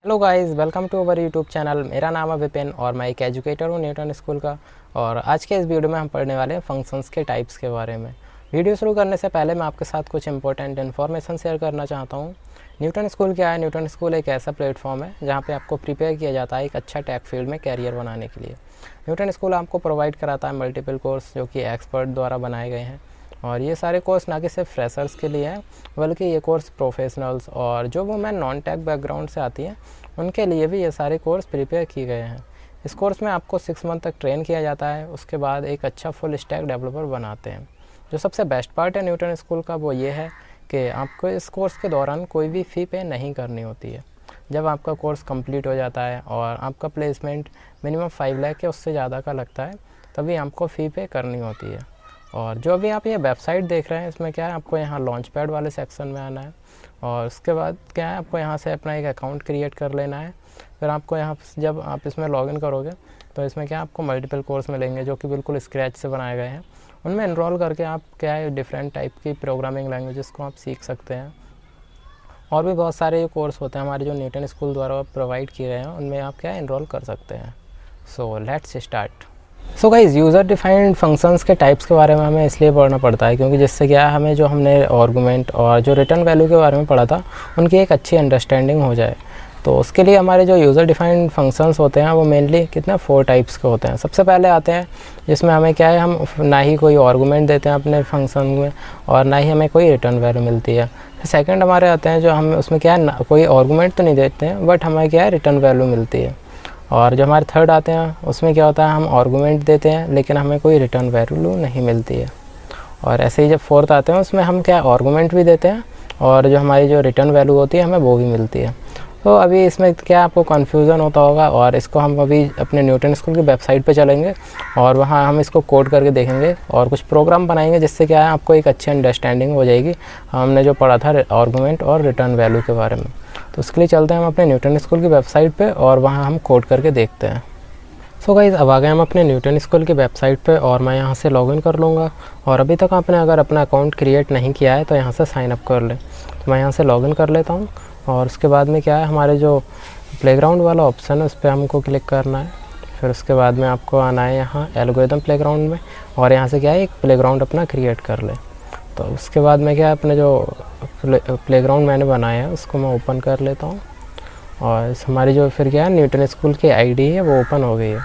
Hello guys, welcome to our YouTube channel. मेरा नाम है विपिन और मैं एक एजुकेटर हूँ न्यूटन स्कूल का। और आज के इस वीडियो में हम पढ़ने वाले हैं फंक्शंस के टाइप्स के बारे में। वीडियो शुरू करने से पहले मैं आपके साथ कुछ इंपॉर्टेंट इन्फॉर्मेशन शेयर करना चाहता हूँ। न्यूटन स्कूल क्या है? न्यूटन स्कूल एक ऐसा प्लेटफॉर्म है जहाँ पे आपको प्रिपेयर किया जाता है एक अच्छा टेक फील्ड में कैरियर बनाने के लिए। न्यूटन स्कूल आपको प्रोवाइड कराता है मल्टीपल कोर्स जो कि एक्सपर्ट द्वारा बनाए गए हैं। और ये सारे कोर्स ना कि सिर्फ फ्रेशर्स के लिए हैं, बल्कि ये कोर्स प्रोफेशनल्स और जो वुमेन नॉन टेक बैकग्राउंड से आती हैं उनके लिए भी ये सारे कोर्स प्रिपेयर किए गए हैं। इस कोर्स में आपको 6 मंथ तक ट्रेन किया जाता है, उसके बाद एक अच्छा फुल स्टैक डेवलपर बनाते हैं। जो सबसे बेस्ट पार्ट है न्यूटन स्कूल का वो ये है कि आपको इस कोर्स के दौरान कोई भी फ़ी पे नहीं करनी होती है। जब आपका कोर्स कंप्लीट हो जाता है और आपका प्लेसमेंट मिनिमम 5 लाख या उससे ज़्यादा का लगता है, तभी आपको फ़ी पे करनी होती है। और जो अभी आप ये वेबसाइट देख रहे हैं, इसमें क्या है, आपको यहाँ लॉन्च पैड वाले सेक्शन में आना है और उसके बाद क्या है, आपको यहाँ से अपना एक अकाउंट क्रिएट कर लेना है। फिर आपको यहाँ जब आप इसमें लॉगिन करोगे तो इसमें क्या आपको मल्टीपल कोर्स मिलेंगे जो कि बिल्कुल स्क्रैच से बनाए गए हैं। उनमें एनरोल करके आप क्या है डिफरेंट टाइप की प्रोग्रामिंग लैंग्वेजेस को आप सीख सकते हैं। और भी बहुत सारे कोर्स होते हैं हमारे जो न्यूटन स्कूल द्वारा प्रोवाइड किए गए हैं, उनमें आप क्या एनरोल कर सकते हैं। So let's start. So guys, user defined functions के टाइप्स के बारे में हमें इसलिए पढ़ना पड़ता है क्योंकि जिससे क्या है, हमें जो हमने आर्गुमेंट और जो रिटर्न वैल्यू के बारे में पढ़ा था उनकी एक अच्छी अंडरस्टैंडिंग हो जाए। तो उसके लिए हमारे जो यूज़र डिफाइंड फंक्शंस होते हैं वो मेनली कितने 4 टाइप्स के होते हैं। सबसे पहले आते हैं जिसमें हमें क्या है, हम ना ही कोई आर्गुमेंट देते हैं अपने फंक्शन में और ना ही हमें कोई रिटर्न वैल्यू मिलती है। सेकंड हमारे आते हैं जो हम उसमें क्या है, कोई आर्गुमेंट तो नहीं देते हैं बट हमें क्या है रिटर्न वैल्यू मिलती है। और जो हमारे थर्ड आते हैं उसमें क्या होता है, हम आर्गुमेंट देते हैं लेकिन हमें कोई रिटर्न वैल्यू नहीं मिलती है। और ऐसे ही जब फोर्थ आते हैं उसमें हम क्या आर्गुमेंट भी देते हैं और जो हमारी जो रिटर्न वैल्यू होती है हमें वो भी मिलती है। तो अभी इसमें क्या आपको कन्फ्यूज़न होता होगा और इसको हम अभी अपने न्यूटन स्कूल की वेबसाइट पे चलेंगे और वहाँ हम इसको कोड करके देखेंगे और कुछ प्रोग्राम बनाएंगे जिससे क्या है आपको एक अच्छी अंडरस्टैंडिंग हो जाएगी हमने जो पढ़ा था आर्गुमेंट और रिटर्न वैल्यू के बारे में। तो उसके लिए चलते हैं हम अपने न्यूटन स्कूल की वेबसाइट पे और वहाँ हम कोड करके देखते हैं। सो गाइस, अब आ गए हम अपने न्यूटन स्कूल की वेबसाइट पे और मैं यहाँ से लॉगिन कर लूँगा। और अभी तक आपने अगर अपना अकाउंट क्रिएट नहीं किया है तो यहाँ से साइन अप कर ले। तो मैं यहाँ से लॉगिन कर लेता हूँ और उसके बाद में क्या है, हमारे जो प्लेग्राउंड वाला ऑप्शन है उस पर हमको क्लिक करना है। फिर उसके बाद में आपको आना है यहाँ एल्गोरिथम प्लेग्राउंड में और यहाँ से क्या है एक प्लेग्राउंड अपना क्रिएट कर ले। तो उसके बाद में क्या है, अपने जो प्लेग्राउंड मैंने बनाया है उसको मैं ओपन कर लेता हूँ और हमारी जो फिर क्या है न्यूटन स्कूल की आईडी है वो ओपन हो गई है।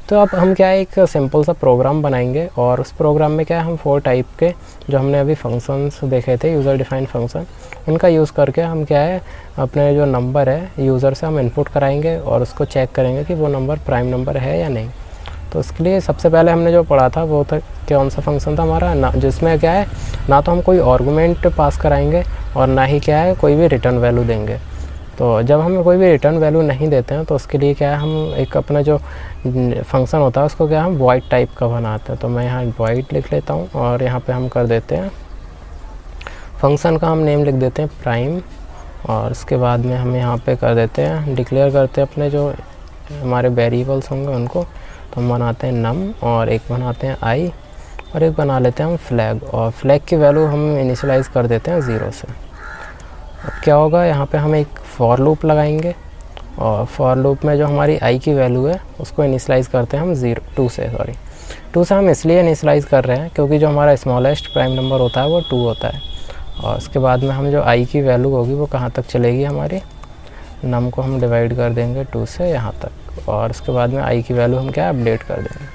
तो अब हम क्या है एक सिंपल सा प्रोग्राम बनाएंगे और उस प्रोग्राम में क्या है हम 4 टाइप के जो हमने अभी फंक्शंस देखे थे यूज़र डिफाइंड फंक्शन, उनका यूज़ करके हम क्या है अपने जो नंबर है यूज़र से हम इनपुट कराएंगे और उसको चेक करेंगे कि वो नंबर प्राइम नंबर है या नहीं। तो उसके लिए सबसे पहले हमने जो पढ़ा था वो था कौन सा फंक्शन था हमारा ना, जिसमें क्या है ना तो हम कोई आर्गुमेंट पास कराएंगे और ना ही क्या है कोई भी रिटर्न वैल्यू देंगे। तो जब हम कोई भी रिटर्न वैल्यू नहीं देते हैं तो उसके लिए क्या है हम एक अपना जो फंक्शन होता है उसको क्या हम वॉइड टाइप का बनाते हैं। तो मैं यहाँ वॉइड लिख लेता हूँ और यहाँ पे हम कर देते हैं फंक्शन का हम नेम लिख देते हैं प्राइम। और उसके बाद में हम यहाँ पे कर देते हैं डिक्लेयर करते हैं अपने जो हमारे वेरिएबल्स होंगे उनको। तो हम बनाते हैं नम और एक बनाते हैं आई और एक बना लेते हैं हम फ्लैग। और फ्लैग की वैल्यू हम इनिशियलाइज़ कर देते हैं 0 से। अब क्या होगा, यहाँ पे हम एक फॉर लूप लगाएंगे और फॉर लूप में जो हमारी आई की वैल्यू है उसको इनिशियलाइज़ करते हैं हम 2 से हम इसलिए इनिशियलाइज़ कर रहे हैं क्योंकि जो हमारा स्मॉलेस्ट प्राइम नंबर होता है वो 2 होता है। और उसके बाद में हम जो आई की वैल्यू होगी वो कहाँ तक चलेगी, हमारी नम को हम डिवाइड कर देंगे 2 से यहाँ तक और उसके बाद में आई की वैल्यू हम क्या अपडेट कर देंगे।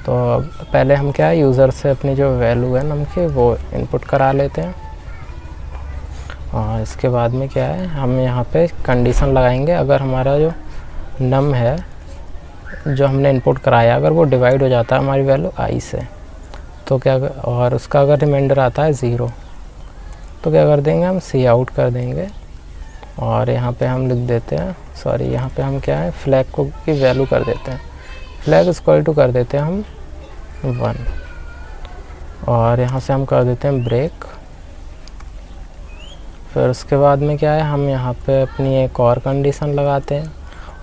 तो पहले हम क्या यूज़र से अपनी जो वैल्यू है नम की वो इनपुट करा लेते हैं और इसके बाद में क्या है हम यहाँ पे कंडीशन लगाएंगे, अगर हमारा जो नम है जो हमने इनपुट कराया अगर वो डिवाइड हो जाता है हमारी वैल्यू आई से तो क्या, और उसका अगर रिमाइंडर आता है 0 तो क्या कर देंगे हम सी आउट कर देंगे। और यहाँ पे हम लिख देते हैं यहाँ पे हम क्या है फ्लैग को की वैल्यू कर देते हैं, फ्लैग इक्वल टू कर देते हैं हम 1 और यहाँ से हम कर देते हैं ब्रेक। फिर उसके बाद में क्या है हम यहाँ पे अपनी एक और कंडीशन लगाते हैं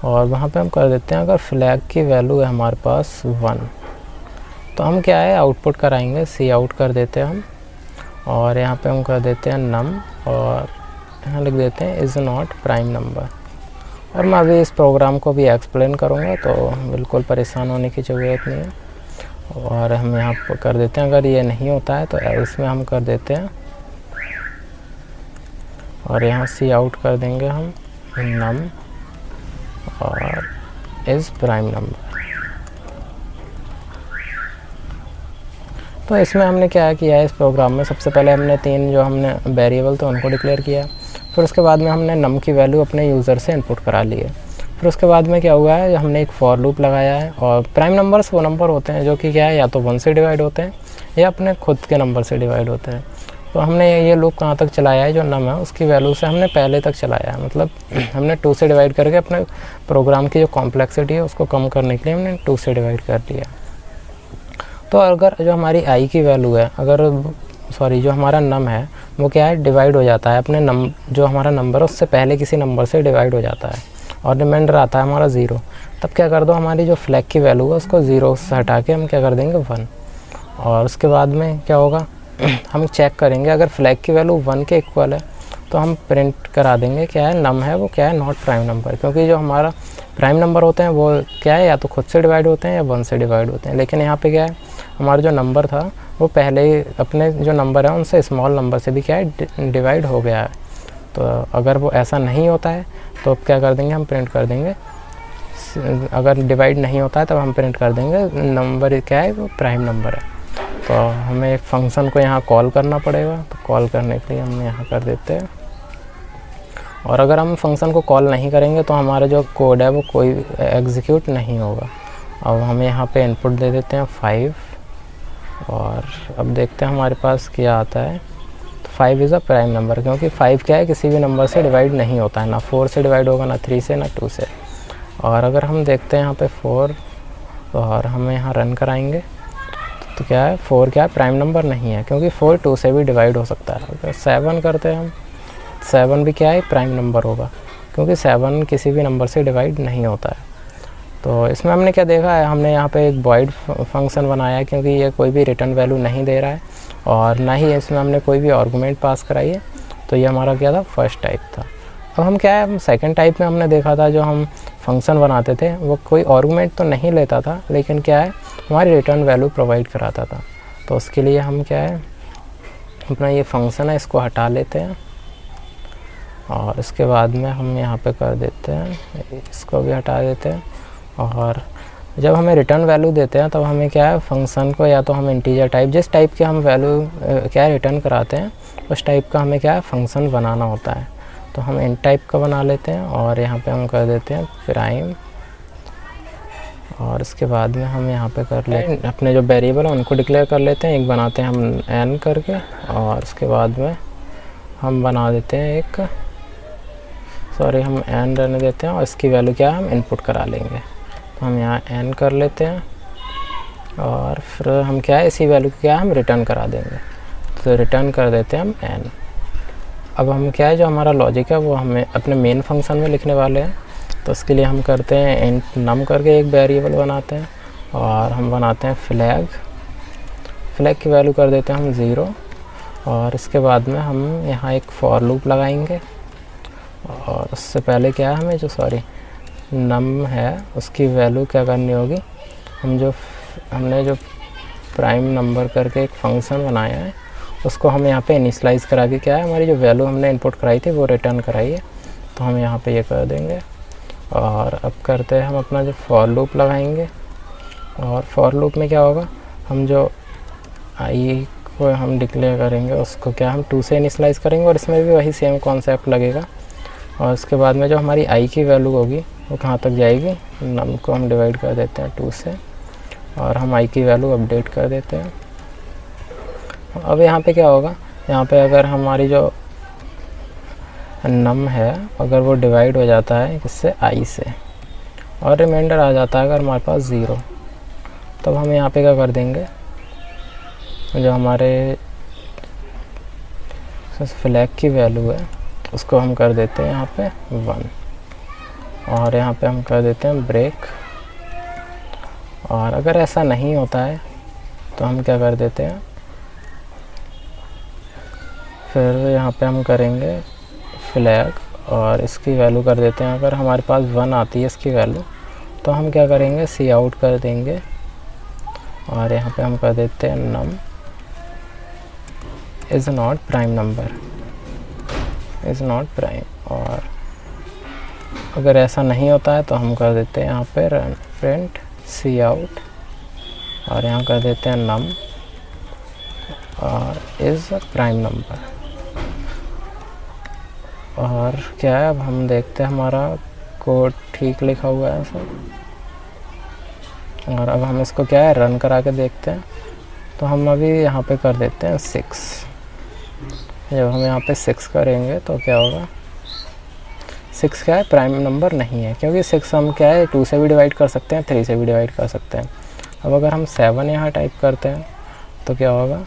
और वहाँ पे हम कर देते हैं अगर फ्लैग की वैल्यू है हमारे पास 1 तो हम क्या है आउटपुट कराएंगे, सी आउट कर देते हैं हम। और यहाँ पे हम कर देते हैं नम और यहाँ लिख देते हैं इज़ नॉट प्राइम नंबर। और मैं अभी इस प्रोग्राम को भी एक्सप्लेन करूँगा, तो बिल्कुल परेशान होने की ज़रूरत नहीं है। और हम यहाँ पर कर देते हैं, अगर ये नहीं होता है तो इसमें हम कर देते हैं और यहाँ सी आउट कर देंगे हम नम और इज़ प्राइम नंबर। तो इसमें हमने क्या किया है इस प्रोग्राम में, सबसे पहले हमने 3 जो हमने वेरिएबल थे उनको डिक्लेयर किया। फिर उसके बाद में हमने नम की वैल्यू अपने यूज़र से इनपुट करा ली है। फिर उसके बाद में क्या हुआ है, हमने एक फॉर लूप लगाया है। और प्राइम नंबर्स वो नंबर होते हैं जो कि क्या है, या तो 1 से डिवाइड होते हैं या अपने खुद के नंबर से डिवाइड होते हैं। तो हमने ये लूप कहाँ तक चलाया है, जो नम है उसकी वैल्यू से हमने पहले तक चलाया है। मतलब हमने 2 से डिवाइड करके अपने प्रोग्राम की जो कॉम्प्लेक्सिटी है उसको कम करने के लिए हमने 2 से डिवाइड कर दिया। तो अगर जो हमारी आई की वैल्यू है, जो हमारा नम है वो क्या है, डिवाइड हो जाता है अपने जो हमारा नंबर है उससे पहले किसी नंबर से डिवाइड हो जाता है और रिमाइंडर आता है हमारा 0, तब क्या कर दो, हमारी जो फ्लैग की वैल्यू है उसको 0 से हटा के हम क्या कर देंगे 1। और उसके बाद में क्या होगा, हम चेक करेंगे अगर फ्लैग की वैल्यू 1 के इक्वल है तो हम प्रिंट करा देंगे क्या है, नम है वो क्या है, नॉट प्राइम नंबर। क्योंकि जो हमारा प्राइम नंबर होते हैं वो क्या है, या तो खुद से डिवाइड होते हैं या 1 से डिवाइड होते हैं। लेकिन यहाँ पे क्या है, हमारा जो नंबर था वो पहले ही अपने जो नंबर है उनसे स्मॉल नंबर से भी क्या है, डिवाइड हो गया है। तो अगर वो ऐसा नहीं होता है तो अब क्या कर देंगे, हम प्रिंट कर देंगे, अगर डिवाइड नहीं होता है तब हम प्रिंट कर देंगे नंबर क्या है, वो प्राइम नंबर है। तो हमें एक फंक्शन को यहाँ कॉल करना पड़ेगा, तो कॉल करने के लिए हम यहाँ कर देते हैं। और अगर हम फंक्शन को कॉल नहीं करेंगे तो हमारा जो कोड है वो कोई एग्जीक्यूट नहीं होगा। अब हम यहाँ पे इनपुट दे देते हैं 5 और अब देखते हैं हमारे पास क्या आता है। तो 5 इज़ अ प्राइम नंबर, क्योंकि 5 क्या है, किसी भी नंबर से डिवाइड नहीं होता है, ना 4 से डिवाइड होगा, ना 3 से, ना 2 से। और अगर हम देखते हैं यहाँ पे 4 और हमें यहाँ रन कराएंगे तो क्या है, 4 क्या है, प्राइम नंबर नहीं है, क्योंकि 4 2 से भी डिवाइड हो सकता है। अगर 7 करते हैं हम, 7 भी क्या है, प्राइम नंबर होगा, क्योंकि 7 किसी भी नंबर से डिवाइड नहीं होता है। तो इसमें हमने क्या देखा है, हमने यहाँ पे एक वॉइड फंक्शन बनाया है, क्योंकि ये कोई भी रिटर्न वैल्यू नहीं दे रहा है और ना ही इसमें हमने कोई भी आर्गुमेंट पास कराई है। तो ये हमारा क्या था, फर्स्ट टाइप था। अब हम क्या है, हम सेकंड टाइप में हमने देखा था, जो हम फंक्शन बनाते थे वो कोई आर्गुमेंट तो नहीं लेता था, लेकिन क्या है, हमारी रिटर्न वैल्यू प्रोवाइड कराता था। तो उसके लिए हम क्या है, अपना ये फंक्शन है इसको हटा लेते हैं और इसके बाद में हम यहाँ पे कर देते हैं, इसको भी हटा देते हैं। और जब हमें रिटर्न वैल्यू देते हैं तब हमें क्या है, फंक्शन को या तो हम इंटीजर टाइप, जिस टाइप के हम वैल्यू क्या है रिटर्न कराते हैं उस टाइप का हमें क्या है, फंक्शन बनाना होता है। तो हम इन टाइप का बना लेते हैं और यहाँ पे हम कर देते हैं प्राइम। और इसके बाद में हम यहाँ पे कर लेते हैं अपने जो वेरिएबल है उनको डिक्लेयर कर लेते हैं। एक बनाते हैं हम n करके और उसके बाद में हम बना देते हैं हम n रहने देते हैं और इसकी वैल्यू क्या है, हम इनपुट करा लेंगे। तो हम यहाँ n कर लेते हैं और फिर हम क्या है, इसी वैल्यू को क्या है, हम रिटर्न करा देंगे। तो रिटर्न कर देते हैं हम n। अब हम क्या है, जो हमारा लॉजिक है वो हमें अपने मेन फंक्शन में लिखने वाले हैं। तो उसके लिए हम करते हैं इंट नम करके एक वेरिएबल बनाते हैं और हम बनाते हैं फ्लैग की वैल्यू कर देते हैं हम 0। और इसके बाद में हम यहाँ एक फॉर लूप लगाएंगे और उससे पहले क्या है, हमें जो नम है उसकी वैल्यू क्या करनी होगी, हमने जो प्राइम नंबर करके एक फंक्शन बनाया है उसको हम यहाँ पे इनिशियलाइज़ करा के क्या है, हमारी जो वैल्यू हमने इनपुट कराई थी वो रिटर्न कराई है। तो हम यहाँ पे ये कर देंगे और अब करते हैं हम अपना जो फॉर लूप लगाएंगे। और फॉर लूप में क्या होगा, हम जो आई को हम डिक्लेयर करेंगे उसको क्या हम 2 से इनिशियलाइज़ करेंगे और इसमें भी वही सेम कॉन्सेप्ट लगेगा। और उसके बाद में जो हमारी आई की वैल्यू होगी वो कहाँ तक जाएगी, नम को हम डिवाइड कर देते हैं 2 से और हम आई की वैल्यू अपडेट कर देते हैं। अब यहाँ पे क्या होगा, यहाँ पे अगर हमारी जो नम है अगर वो डिवाइड हो जाता है किससे, आई से, और रिमाइंडर आ जाता है अगर हमारे पास 0, तब हम यहाँ पे क्या कर देंगे, जो हमारे फ्लैग की वैल्यू है उसको हम कर देते हैं यहाँ पे 1 और यहाँ पे हम कर देते हैं ब्रेक। और अगर ऐसा नहीं होता है तो हम क्या कर देते हैं, फिर यहाँ पे हम करेंगे फ्लैग और इसकी वैल्यू कर देते हैं, अगर हमारे पास 1 आती है इसकी वैल्यू तो हम क्या करेंगे, सी आउट कर देंगे और यहाँ पे हम कर देते हैं num is not prime number, is not prime. और अगर ऐसा नहीं होता है तो हम कर देते हैं यहाँ पे रन प्रिंट सी आउट और यहाँ कर देते हैं नम और इज़ प्राइम नंबर। और क्या है, अब हम देखते हैं हमारा कोड ठीक लिखा हुआ है सब। और अब हम इसको क्या है रन करा के देखते हैं। तो हम अभी यहाँ पे कर देते हैं 6। जब हम यहाँ पे 6 करेंगे तो क्या होगा, 6 क्या है प्राइम नंबर नहीं है, क्योंकि 6 हम क्या है 2 से भी डिवाइड कर सकते हैं, 3 से भी डिवाइड कर सकते हैं। अब अगर हम 7 यहाँ टाइप करते हैं तो क्या होगा,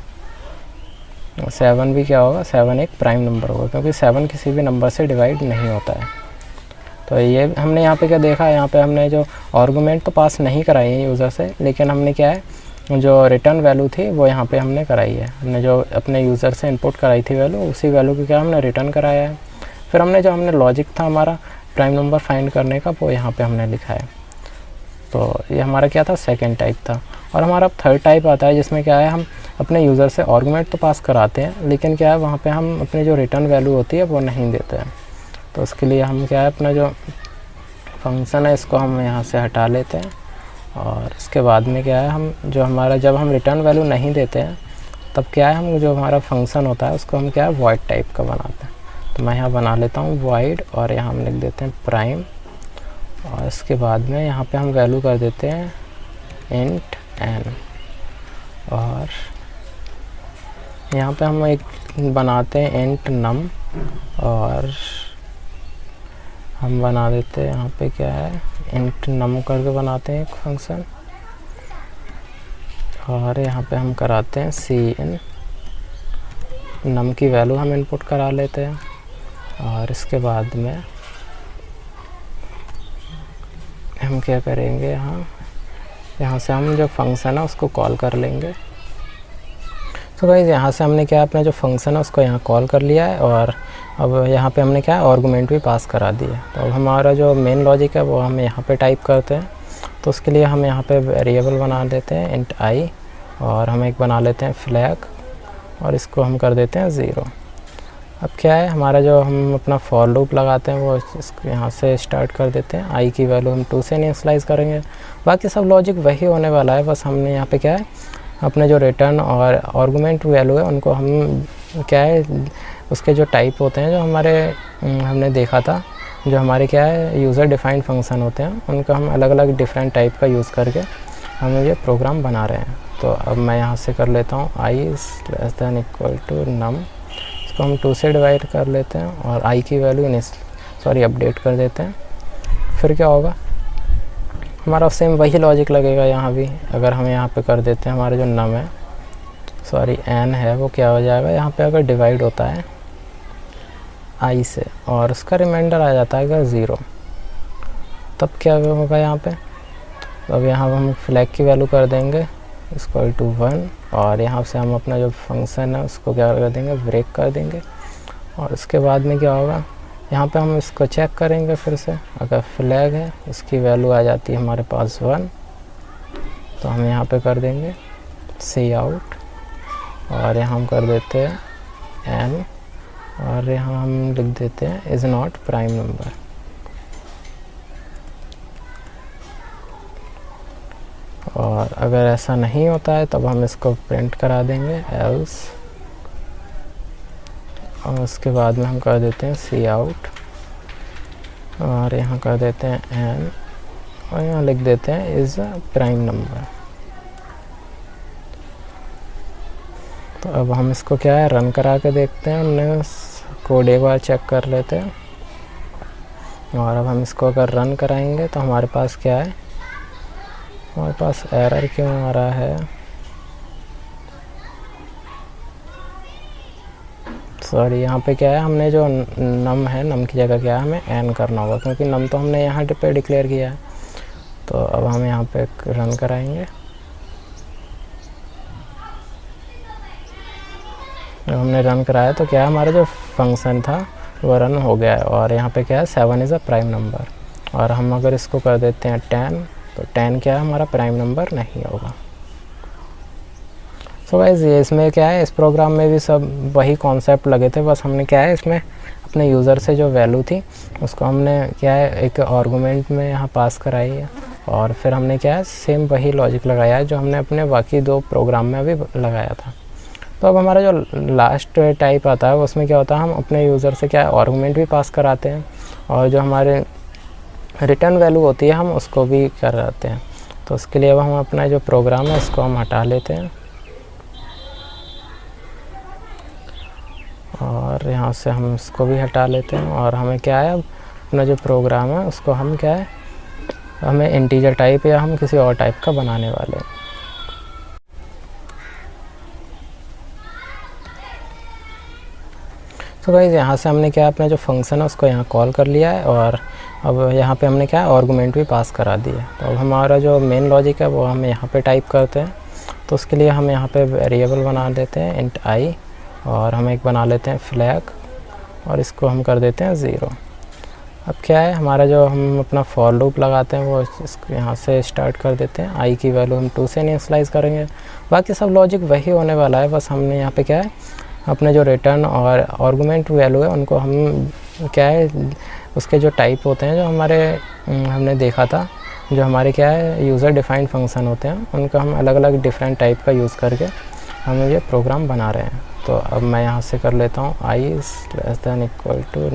7 भी क्या होगा, 7 एक प्राइम नंबर होगा, क्योंकि 7 किसी भी नंबर से डिवाइड नहीं होता है। तो ये हमने यहाँ पे क्या देखा, यहाँ पे हमने जो आर्गूमेंट तो पास नहीं कराई है यूज़र से, लेकिन हमने क्या है जो रिटर्न वैल्यू थी वो यहाँ पे हमने कराई है। हमने जो अपने यूज़र से इनपुट कराई थी वैल्यू, उसी वैल्यू की क्या हमने रिटर्न कराया है। फिर हमने जो हमने लॉजिक था हमारा प्राइम नंबर फाइंड करने का वो यहाँ पे हमने लिखा है। तो ये हमारा क्या था, सेकंड टाइप था। और हमारा अब थर्ड टाइप आता है जिसमें क्या है हम अपने यूज़र से आर्गूमेंट तो पास कराते हैं, लेकिन क्या है वहाँ पे हम अपनी जो रिटर्न वैल्यू होती है वो नहीं देते हैं। तो उसके लिए हम क्या है अपना जो फंक्शन है इसको हम यहाँ से हटा लेते हैं। और इसके बाद में क्या है, हम जो हमारा जब हम रिटर्न वैल्यू नहीं देते हैं तब क्या है हम जो हमारा फंक्शन होता है उसको हम क्या है वॉइड टाइप का बनाते हैं। तो मैं यहाँ बना लेता हूँ वॉइड और यहाँ हम लिख देते हैं प्राइम। और इसके बाद में यहाँ पे हम वैल्यू कर देते हैं इंट एन। और यहाँ पे हम एक बनाते हैं इंट नम और हम बना देते हैं यहाँ पे क्या है इंट नम करके बनाते हैं एक फंक्शन। और यहाँ पे हम कराते हैं सी इन, नम की वैल्यू हम इनपुट करा लेते हैं। और इसके बाद में हम क्या करेंगे, यहाँ से हम जो फंक्शन है उसको कॉल कर लेंगे। तो गाइस यहाँ से हमने क्या अपना जो फंक्शन है उसको यहाँ कॉल कर लिया है और अब यहाँ पे हमने क्या है आर्गूमेंट भी पास करा दिया है। तो अब हमारा जो मेन लॉजिक है वो हम यहाँ पे टाइप करते हैं। तो उसके लिए हम यहाँ पे वेरिएबल बना देते हैं इंट आई और हम एक बना लेते हैं फ्लैग और इसको हम कर देते हैं 0। अब क्या है हमारा जो हम अपना फॉर लूप लगाते हैं वो इसको यहाँ से स्टार्ट कर देते हैं। आई की वैल्यू हम 2 से इनिशियलाइज़ करेंगे, बाकी सब लॉजिक वही होने वाला है। बस हमने यहाँ पे क्या है अपने जो रिटर्न और आर्गूमेंट वैल्यू है उनको हम क्या है उसके जो टाइप होते हैं जो हमारे हमने देखा था, जो हमारे क्या है यूज़र डिफाइंड फंक्शन होते हैं उनका हम अलग अलग डिफरेंट टाइप का यूज़ करके हम ये प्रोग्राम बना रहे हैं। तो अब मैं यहाँ से कर लेता हूँ आई लेस दैन इक्वल टू नम, इसको हम 2 से डिवाइड कर लेते हैं और आई की वैल्यू अपडेट कर देते हैं। फिर क्या होगा हमारा सेम वही लॉजिक लगेगा यहाँ भी। अगर हम यहाँ पे कर देते हैं हमारा जो नम है एन है वो क्या हो जाएगा, यहाँ पे अगर डिवाइड होता है आई से और उसका रिमाइंडर आ जाता है अगर 0 तब क्या होगा यहाँ पे। तो अब यहाँ हम फ्लैग की वैल्यू कर देंगे इक्वल टू 1 और यहाँ से हम अपना जो फंक्शन है उसको क्या कर देंगे ब्रेक कर देंगे। और उसके बाद में क्या होगा यहाँ पे हम इसको चेक करेंगे फिर से, अगर फ्लैग है इसकी वैल्यू आ जाती है हमारे पास 1 तो हम यहाँ पे कर देंगे सी आउट और यहाँ हम कर देते हैं एन और यहाँ हम लिख देते हैं इज़ नॉट प्राइम नंबर। और अगर ऐसा नहीं होता है तब हम इसको प्रिंट करा देंगे एल्स और उसके बाद में हम कर देते हैं सी आउट और यहाँ कर देते हैं एन और यहाँ लिख देते हैं इज़ प्राइम नंबर। तो अब हम इसको क्या है रन करा के देखते हैं, हमने कोड एक बार चेक कर लेते हैं। और अब हम इसको अगर रन कराएंगे तो हमारे पास क्या है, हमारे पास एरर क्यों आ रहा है, सॉरी यहाँ पे क्या है हमने जो नम है नम की जगह क्या है हमें एन करना होगा, क्योंकि नम तो हमने यहाँ पे डिक्लेयर किया है। तो अब हम यहाँ पे रन कराएंगे, जब हमने रन कराया तो क्या हमारा जो फंक्शन था वो रन हो गया है। और यहाँ पे क्या है 7 इज़ अ प्राइम नंबर। और हम अगर इसको कर देते हैं 10 तो 10 क्या है हमारा प्राइम नंबर नहीं होगा। सो गाइस ये इसमें क्या है, इस प्रोग्राम में भी सब वही कॉन्सेप्ट लगे थे, बस हमने क्या है इसमें अपने यूज़र से जो वैल्यू थी उसको हमने क्या है एक आर्गुमेंट में यहाँ पास कराई है। और फिर हमने क्या है सेम वही लॉजिक लगाया है जो हमने अपने बाकी 2 प्रोग्राम में अभी लगाया था। तो अब हमारा जो लास्ट टाइप आता है उसमें क्या होता है, हम अपने यूज़र से क्या है आर्गुमेंट भी पास कराते हैं और जो हमारे रिटर्न वैल्यू होती है हम उसको भी कराते हैं। तो उसके लिए अब हम अपना जो प्रोग्राम है इसको हम हटा लेते हैं और यहाँ से हम इसको भी हटा लेते हैं। और हमें क्या है अब अपना जो प्रोग्राम है उसको हम क्या है हमें इंटीजर टाइप या हम किसी और टाइप का बनाने वाले हैं। तो गाइस यहाँ से हमने क्या अपना जो फंक्शन है उसको यहाँ कॉल कर लिया है और अब यहाँ पे हमने क्या आर्गुमेंट भी पास करा दिया। तो अब हमारा जो मेन लॉजिक है वो हम यहाँ पे टाइप करते हैं। तो उसके लिए हम यहाँ पे वेरिएबल बना देते हैं इंट आई और हम एक बना लेते हैं फ्लैग और इसको हम कर देते हैं 0। अब क्या है हमारा जो हम अपना फॉर लूप लगाते हैं वो इसको यहाँ से स्टार्ट कर देते हैं। आई की वैल्यू हम 2 से इनिशियलाइज करेंगे, बाकी सब लॉजिक वही होने वाला है, बस हमने यहाँ पे क्या है अपने जो रिटर्न और आर्गुमेंट वैल्यू है उनको हम क्या है उसके जो टाइप होते हैं जो हमारे हमने देखा था जो हमारे क्या है यूज़र डिफाइंड फंक्शन होते हैं उनका हम अलग अलग डिफरेंट टाइप का यूज़ करके हम ये प्रोग्राम बना रहे हैं। तो अब मैं यहाँ से कर लेता हूँ i >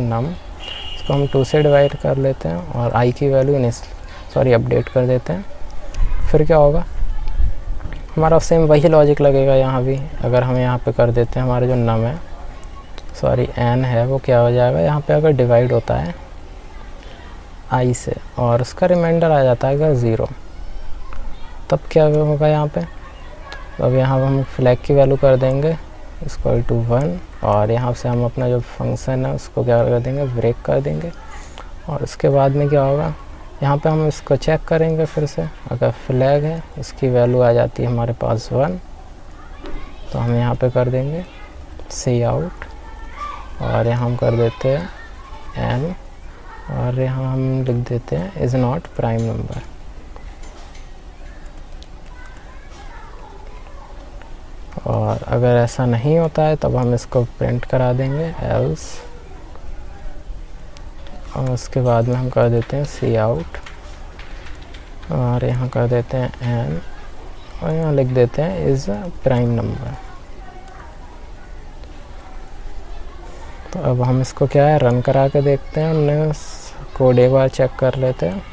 num, इसको हम 2 से डिवाइड कर लेते हैं और i की वैल्यू अपडेट कर देते हैं। फिर क्या होगा हमारा सेम वही लॉजिक लगेगा यहाँ भी। अगर हम यहाँ पे कर देते हैं हमारा जो num है n है वो क्या हो जाएगा यहाँ पे अगर डिवाइड होता है i से और उसका रिमाइंडर आ जाता है अगर 0 तब क्या होगा यहाँ पे। तो अब यहाँ हम फ्लैग की वैल्यू कर देंगे =1 और यहाँ से हम अपना जो फंक्शन है उसको क्या कर देंगे ब्रेक कर देंगे। और उसके बाद में क्या होगा यहाँ पे हम इसको चेक करेंगे फिर से, अगर फ्लैग है इसकी वैल्यू आ जाती है हमारे पास 1 तो हम यहाँ पे कर देंगे सी आउट और यहाँ हम कर देते हैं n और यहाँ हम लिख देते हैं इज़ नॉट प्राइम नंबर। और अगर ऐसा नहीं होता है तब हम इसको प्रिंट करा देंगे एल्स और उसके बाद में हम कर देते हैं सी आउट और यहाँ कर देते हैं n और यहाँ लिख देते हैं इज़ प्राइम नंबर। तो अब हम इसको क्या है रन करा के देखते हैं, हमने कोड एक बार चेक कर लेते हैं।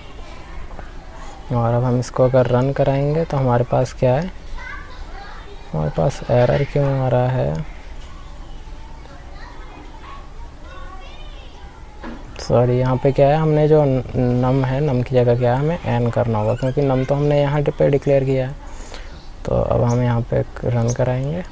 और अब हम इसको अगर रन कराएंगे तो हमारे पास क्या है हमारे पास एरर क्यों आ रहा है, सॉरी यहाँ पे क्या है हमने जो नम है नम की जगह क्या है हमें एन करना होगा क्योंकि नम तो हमने यहाँ पे डिक्लेयर किया है। तो अब हम यहाँ पे रन कराएंगे,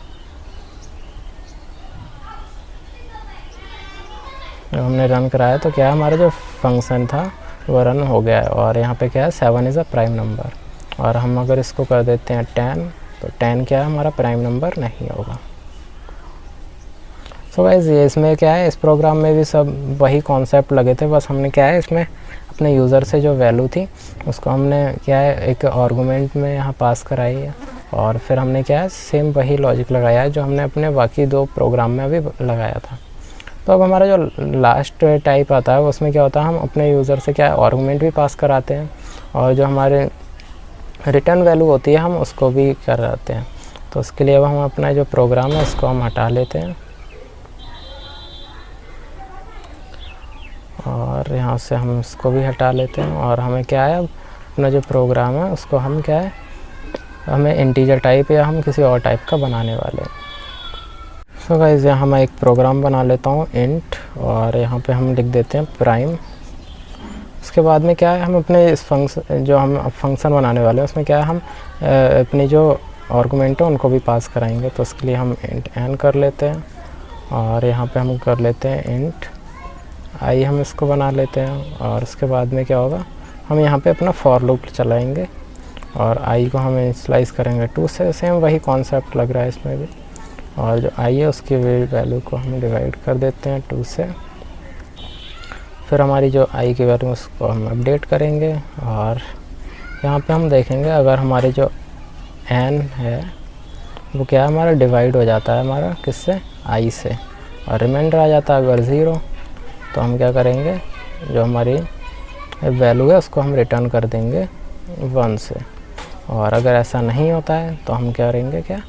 जब हमने रन कराया तो क्या हमारा जो फंक्शन था वो रन हो गया है। और यहाँ पे क्या है 7 इज़ अ प्राइम नंबर। और हम अगर इसको कर देते हैं 10 तो 10 क्या है हमारा प्राइम नंबर नहीं होगा। सो गाइस ये इसमें क्या है इस प्रोग्राम में भी सब वही कॉन्सेप्ट लगे थे, बस हमने क्या है इसमें अपने यूज़र से जो वैल्यू थी उसको हमने क्या है एक आर्गुमेंट में यहाँ पास कराई है और फिर हमने क्या है सेम वही लॉजिक लगाया है जो हमने अपने बाकी 2 प्रोग्राम में अभी लगाया था। तो अब हमारा जो लास्ट टाइप आता है उसमें क्या होता है हम अपने यूज़र से क्या है आर्गुमेंट भी पास कराते हैं और जो हमारे रिटर्न वैल्यू होती है हम उसको भी कराते हैं। तो उसके लिए अब हम अपना जो प्रोग्राम है उसको हम हटा लेते हैं और यहाँ से हम इसको भी हटा लेते हैं। और हमें क्या है अब अपना जो प्रोग्राम है उसको हम क्या है हमें इंटीजर टाइप या हम किसी और टाइप का बनाने वाले हैं। सो गाइस यहाँ मैं एक प्रोग्राम बना लेता हूँ इंट और यहाँ पे हम लिख देते हैं प्राइम। उसके बाद में क्या है हम अपने इस फंक्शन जो हम फंक्शन बनाने वाले हैं उसमें क्या है हम अपनी जो आर्गुमेंट है उनको भी पास कराएंगे। तो उसके लिए हम इंट n कर लेते हैं और यहाँ पे हम कर लेते हैं इंट आई, हम इसको बना लेते हैं। और उसके बाद में क्या होगा हम यहाँ पे अपना फॉर लूप चलाएंगे और आई को हम इनिशियलाइज करेंगे 2 से, सेम वही कॉन्सेप्ट लग रहा है इसमें भी। और जो आई है उसकी वैल्यू को हम डिवाइड कर देते हैं 2 से फिर हमारी जो आई की वैल्यू उसको हम अपडेट करेंगे और यहाँ पे हम देखेंगे अगर हमारे जो n है वो क्या है हमारा डिवाइड हो जाता है हमारा किससे, i से, और रिमाइंडर आ जाता है अगर 0 तो हम क्या करेंगे, जो हमारी वैल्यू है उसको हम रिटर्न कर देंगे 1 से। और अगर ऐसा नहीं होता है तो हम क्या करेंगे, क्या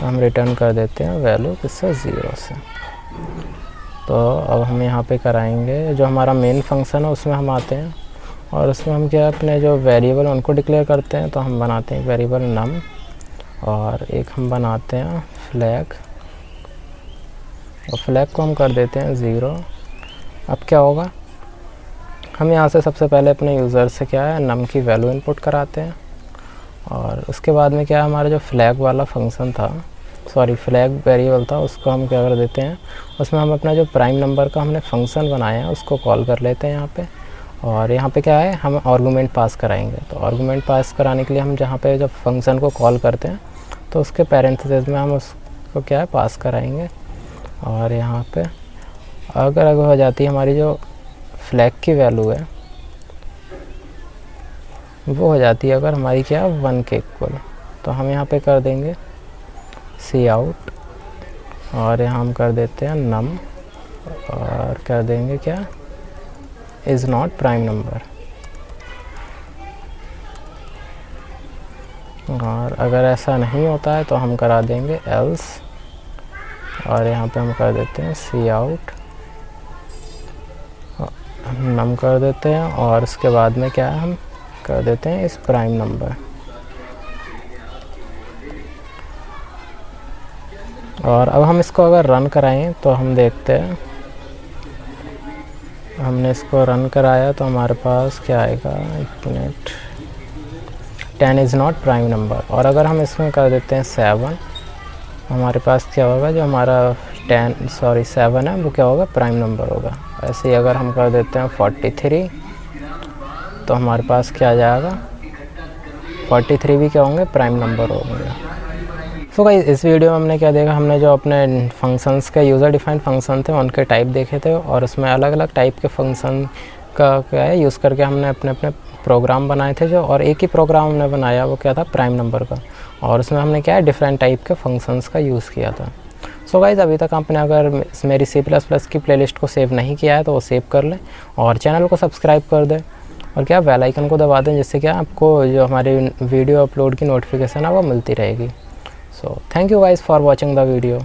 हम रिटर्न कर देते हैं वैल्यू किससे, 0 से। तो अब हम यहाँ पे कराएंगे जो हमारा मेन फंक्शन है उसमें हम आते हैं और उसमें हम क्या अपने जो वेरिएबल उनको डिक्लेयर करते हैं। तो हम बनाते हैं वेरिएबल नम और एक हम बनाते हैं फ्लैग, और फ्लैग को हम कर देते हैं 0। अब क्या होगा, हम यहाँ से सबसे पहले अपने यूज़र से क्या है नम की वैल्यू इनपुट कराते हैं और उसके बाद में क्या हमारा जो फ्लैग वाला फंक्शन था, सॉरी फ्लैग वेरिएबल था, उसको हम क्या कर देते हैं, उसमें हम अपना जो प्राइम नंबर का हमने फंक्शन बनाया है उसको कॉल कर लेते हैं यहाँ पे। और यहाँ पे क्या है, हम आर्गूमेंट पास कराएंगे। तो आर्गूमेंट पास कराने के लिए हम जहाँ पे जब फंक्शन को कॉल करते हैं तो उसके पैरेंथेसिस में हम उसको क्या है पास कराएंगे। और यहाँ पे अगर हो जाती है हमारी जो फ्लैग की वैल्यू है वो हो जाती है अगर हमारी क्या 1 के इक्वल, तो हम यहाँ पे कर देंगे सी आउट और यहाँ हम कर देते हैं नम और कर देंगे क्या, इज़ नॉट प्राइम नंबर। और अगर ऐसा नहीं होता है तो हम करा देंगे एल्स और यहाँ पे हम कर देते हैं सी आउट, नम कर देते हैं और उसके बाद में क्या है हम कर देते हैं इस प्राइम नंबर। और अब हम इसको अगर रन कराएं तो हम देखते हैं, हमने इसको रन कराया तो हमारे पास क्या आएगा, 1 minute, 10 is not prime number. और अगर हम इसमें कर देते हैं 7, हमारे पास क्या होगा, जो हमारा 7 है वो क्या होगा, प्राइम नंबर होगा। ऐसे ही अगर हम कर देते हैं 43 तो हमारे पास क्या आ जाएगा, 43 भी क्या होंगे, प्राइम नंबर होंगे। सो गाइस इस वीडियो में हमने क्या देखा, हमने जो अपने फंक्शंस के यूज़र डिफाइंड फंक्शन थे उनके टाइप देखे थे और उसमें अलग अलग टाइप के फंक्शन का क्या है यूज़ करके हमने अपने अपने प्रोग्राम बनाए थे जो, और एक ही प्रोग्राम हमने बनाया वो क्या था, प्राइम नंबर का, और उसमें हमने क्या है डिफरेंट टाइप के फंक्शंस का यूज़ किया था। सो गाइस अभी तक आपने अगर मेरी C++ की प्लेलिस्ट को सेव नहीं किया है तो वो सेव कर लें और चैनल को सब्सक्राइब कर दें और क्या बेल आइकन को दबा दें, जिससे क्या आपको जो हमारी वीडियो अपलोड की नोटिफिकेशन है वो मिलती रहेगी। So thank you guys for watching the video.